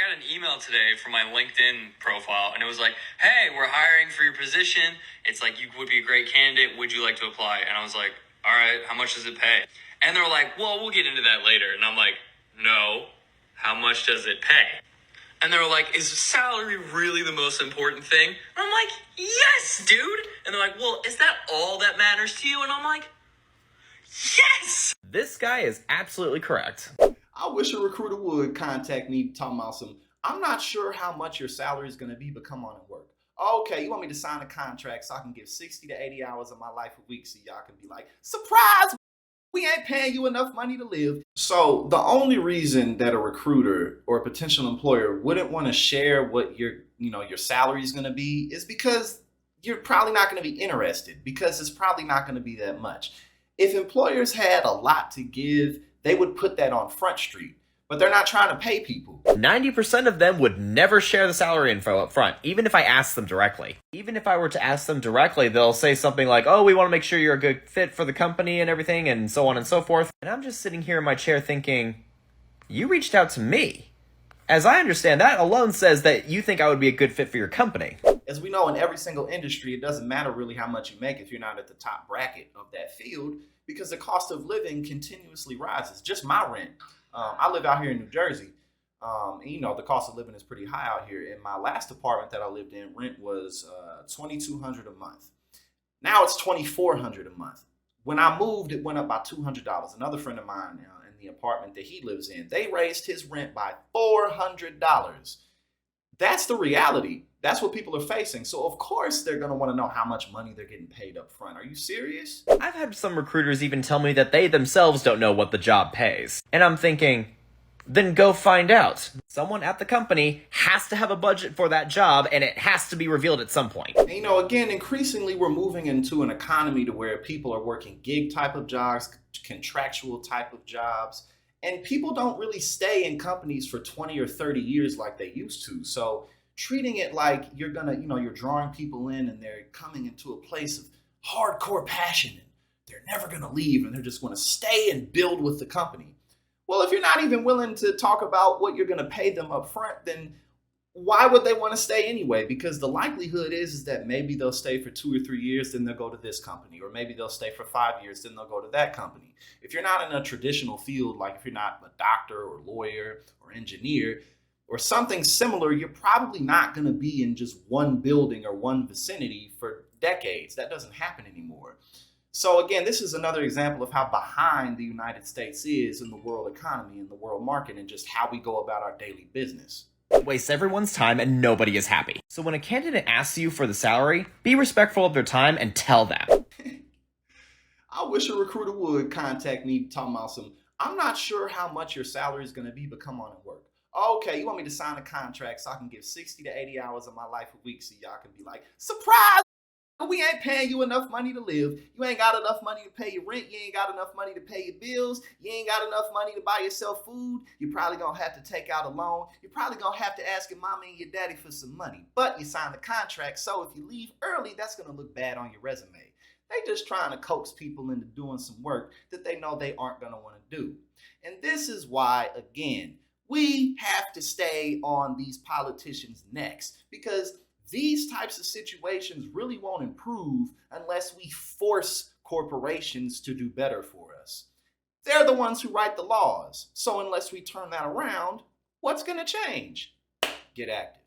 got an email today from my LinkedIn profile, and it was like, hey, we're hiring for your position. It's like, you would be a great candidate. Would you like to apply? And I was like, all right, how much does it pay? And they're like, well, we'll get into that later. And I'm like, no, how much does it pay? And they were like, is salary really the most important thing? And I'm like, yes, dude. And they're like, well, is that all that matters to you? And I'm like, yes! This guy is absolutely correct. I wish a recruiter would contact me talking about I'm not sure how much your salary is going to be, but come on and work. Okay, you want me to sign a contract so I can give 60 to 80 hours of my life a week so y'all can be like, surprise, we ain't paying you enough money to live. So the only reason that a recruiter or a potential employer wouldn't want to share what your salary is going to be is because you're probably not going to be interested, because it's probably not going to be that much. If employers had a lot to give, they would put that on Front Street, but they're not trying to pay people. 90% of them would never share the salary info up front, even if I asked them directly. Even if I were to ask them directly, they'll say something like, oh, we want to make sure you're a good fit for the company and everything, and so on and so forth. And I'm just sitting here in my chair thinking, you reached out to me. As I understand, that alone says that you think I would be a good fit for your company. As we know, in every single industry, it doesn't matter really how much you make if you're not at the top bracket of that field, because the cost of living continuously rises. Just my rent. I live out here in New Jersey. The cost of living is pretty high out here. In my last apartment that I lived in, rent was $2,200 a month. Now it's $2,400 a month. When I moved, it went up by $200. Another friend of mine in the apartment that he lives in, they raised his rent by $400. That's the reality. That's what people are facing. So of course they're going to want to know how much money they're getting paid up front. Are you serious? I've had some recruiters even tell me that they themselves don't know what the job pays. And I'm thinking, then go find out. Someone at the company has to have a budget for that job, and it has to be revealed at some point. And, again, increasingly we're moving into an economy to where people are working gig type of jobs, contractual type of jobs, and people don't really stay in companies for 20 or 30 years like they used to. So treating it like you're drawing people in and they're coming into a place of hardcore passion and they're never gonna leave and they're just gonna stay and build with the company. Well, if you're not even willing to talk about what you're gonna pay them up front, then why would they want to stay anyway? Because the likelihood is that maybe they'll stay for 2 or 3 years, then they'll go to this company, or maybe they'll stay for 5 years, then they'll go to that company. If you're not in a traditional field, like if you're not a doctor or lawyer or engineer or something similar, you're probably not going to be in just one building or one vicinity for decades. That doesn't happen anymore. So again, this is another example of how behind the United States is in the world economy, in the world market, and just how we go about our daily business. It wastes everyone's time and nobody is happy. So when a candidate asks you for the salary, be respectful of their time and tell them. I wish a recruiter would contact me talking about I'm not sure how much your salary is going to be, but come on and work. Okay, you want me to sign a contract so I can give 60 to 80 hours of my life a week so y'all can be like, surprise! We ain't paying you enough money to live. You ain't got enough money to pay your rent. You ain't got enough money to pay your bills. You ain't got enough money to buy yourself food. You're probably going to have to take out a loan. You're probably going to have to ask your mommy and your daddy for some money. But you signed the contract, so if you leave early, that's going to look bad on your resume. They just trying to coax people into doing some work that they know they aren't going to want to do. And this is why, again, we have to stay on these politicians' necks, because these types of situations really won't improve unless we force corporations to do better for us. They're the ones who write the laws. So unless we turn that around, what's going to change? Get active.